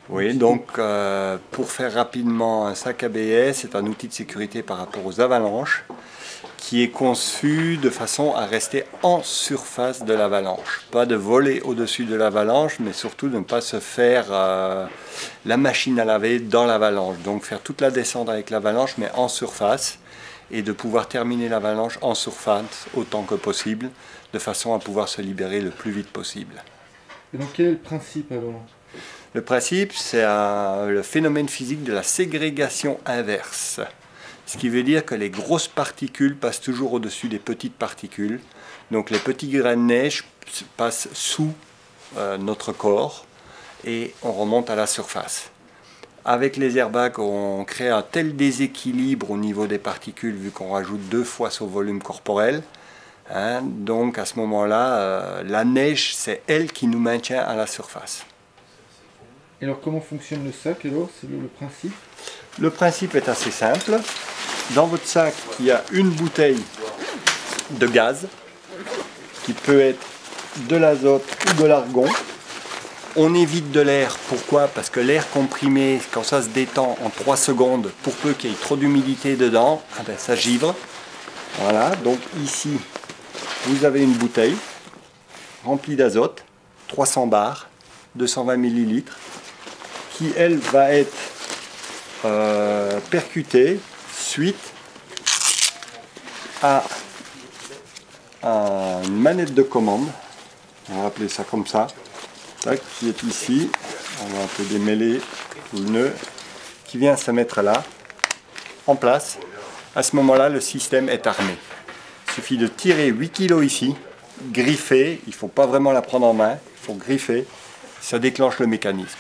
Oui, donc pour faire rapidement, un sac ABS, c'est un outil de sécurité par rapport aux avalanches qui est conçu de façon à rester en surface de l'avalanche. Pas de voler au-dessus de l'avalanche, mais surtout de ne pas se faire la machine à laver dans l'avalanche. Donc faire toute la descente avec l'avalanche, mais en surface, et de pouvoir terminer l'avalanche en surface autant que possible, de façon à pouvoir se libérer le plus vite possible. Et donc quel est le principe alors? Le principe, c'est le phénomène physique de la ségrégation inverse. Ce qui veut dire que les grosses particules passent toujours au-dessus des petites particules. Donc les petits grains de neige passent sous notre corps et on remonte à la surface. Avec les airbags, on crée un tel déséquilibre au niveau des particules vu qu'on rajoute 2 fois son volume corporel. Donc à ce moment-là, la neige, c'est elle qui nous maintient à la surface. Et alors comment fonctionne le sac alors? C'est le principe? Le principe est assez simple. Dans votre sac, il y a une bouteille de gaz qui peut être de l'azote ou de l'argon. On évite de l'air. Pourquoi? Parce que l'air comprimé, quand ça se détend en 3 secondes, pour peu qu'il y ait trop d'humidité dedans, ça givre. Voilà, donc ici, vous avez une bouteille remplie d'azote, 300 bars, 220 ml, qui elle va être percutée suite à une manette de commande, on va appeler ça comme ça, qui est ici, on va un peu démêler tout le nœud, qui vient se mettre là, en place. À ce moment-là, le système est armé. Il suffit de tirer 8 kg ici, griffer, il ne faut pas vraiment la prendre en main, il faut griffer, ça déclenche le mécanisme.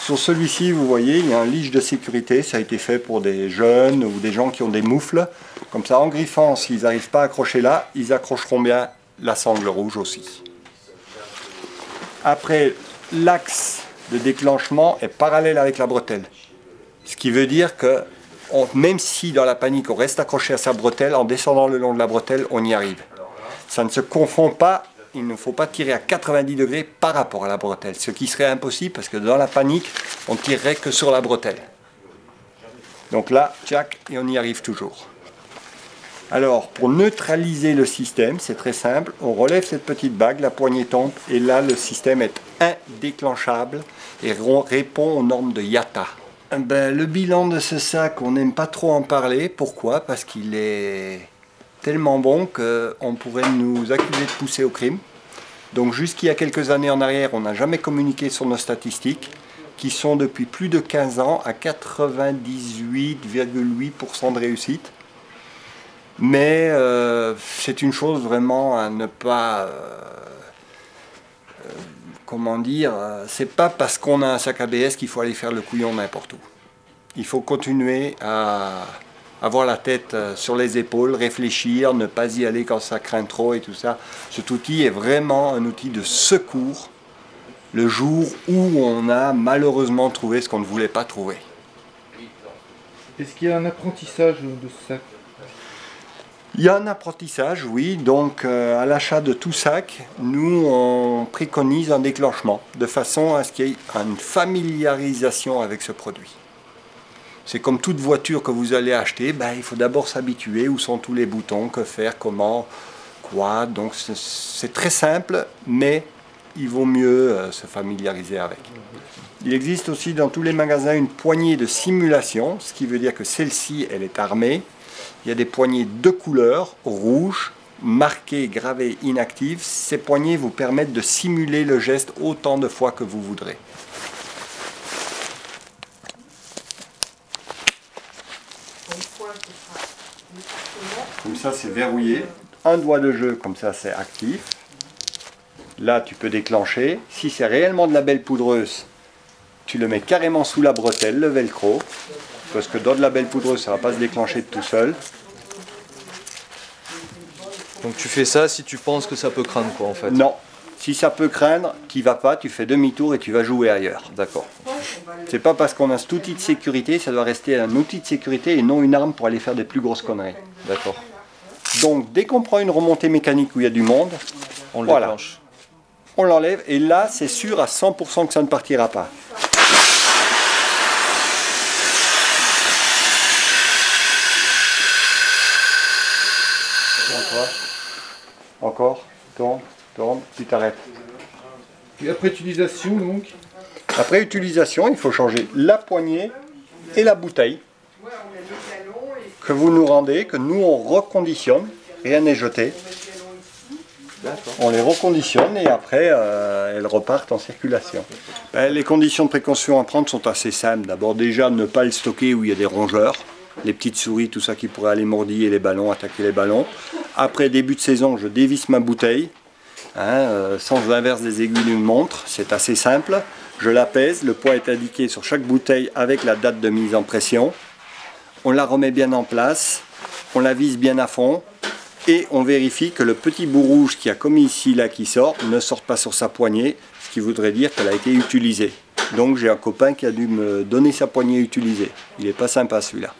Sur celui-ci, vous voyez, il y a un leash de sécurité, ça a été fait pour des jeunes ou des gens qui ont des moufles. Comme ça, en griffant, s'ils n'arrivent pas à accrocher là, ils accrocheront bien la sangle rouge aussi. Après, l'axe de déclenchement est parallèle avec la bretelle. Ce qui veut dire que, même si dans la panique on reste accroché à sa bretelle, en descendant le long de la bretelle, on y arrive. Ça ne se confond pas. Il ne faut pas tirer à 90 degrés par rapport à la bretelle, ce qui serait impossible parce que dans la panique, on ne tirerait que sur la bretelle. Donc là, tchac, et on y arrive toujours. Alors, pour neutraliser le système, c'est très simple, on relève cette petite bague, la poignée tombe, et là, le système est indéclenchable et répond aux normes de IATA. Le bilan de ce sac, on n'aime pas trop en parler. Pourquoi? Parce qu'il est tellement bon qu'on pourrait nous accuser de pousser au crime. Donc jusqu'il y a quelques années en arrière, on n'a jamais communiqué sur nos statistiques, qui sont depuis plus de 15 ans à 98,8% de réussite. Mais c'est une chose vraiment à ne pas... comment dire, c'est pas parce qu'on a un sac ABS qu'il faut aller faire le couillon n'importe où. Il faut continuer à avoir la tête sur les épaules, réfléchir, ne pas y aller quand ça craint trop et tout ça. Cet outil est vraiment un outil de secours le jour où on a malheureusement trouvé ce qu'on ne voulait pas trouver. Est-ce qu'il y a un apprentissage de ce sac? Il y a un apprentissage, oui. Donc à l'achat de tout sac, nous on préconise un déclenchement de façon à ce qu'il y ait une familiarisation avec ce produit. C'est comme toute voiture que vous allez acheter, il faut d'abord s'habituer, où sont tous les boutons, que faire, comment, quoi. Donc c'est très simple, mais il vaut mieux se familiariser avec. Il existe aussi dans tous les magasins une poignée de simulation, ce qui veut dire que celle-ci, elle est armée. Il y a des poignées de couleurs, rouge, marquées, gravées, inactives. Ces poignées vous permettent de simuler le geste autant de fois que vous voudrez. Comme ça, c'est verrouillé. Un doigt de jeu, comme ça, c'est actif. Là, tu peux déclencher. Si c'est réellement de la belle poudreuse, tu le mets carrément sous la bretelle, le velcro. Parce que dans de la belle poudreuse, ça ne va pas se déclencher de tout seul. Donc tu fais ça si tu penses que ça peut craindre, quoi, en fait? Non. Si ça peut craindre, tu vas pas, tu fais demi-tour et tu vas jouer ailleurs. D'accord. C'est pas parce qu'on a cet outil de sécurité, ça doit rester un outil de sécurité et non une arme pour aller faire des plus grosses conneries. D'accord. Donc dès qu'on prend une remontée mécanique où il y a du monde, On le voilà, déclenche. on l'enlève et là c'est sûr à 100% que ça ne partira pas. t'arrêtes. Et après utilisation, donc, Après utilisation, il faut changer la poignée et la bouteille que vous nous rendez, que nous on reconditionne, rien n'est jeté. On les reconditionne et après elles repartent en circulation. Les conditions de précaution à prendre sont assez simples. D'abord déjà ne pas le stocker où il y a des rongeurs, les petites souris, tout ça qui pourrait aller mordiller les ballons, attaquer les ballons. Après début de saison, je dévisse ma bouteille, sens inverse des aiguilles d'une montre, c'est assez simple. Je la pèse, le poids est indiqué sur chaque bouteille avec la date de mise en pression. On la remet bien en place, on la vise bien à fond et on vérifie que le petit bout rouge qui a comme ici là qui sort ne sort pas sur sa poignée, ce qui voudrait dire qu'elle a été utilisée. Donc j'ai un copain qui a dû me donner sa poignée utilisée. Il n'est pas sympa celui-là.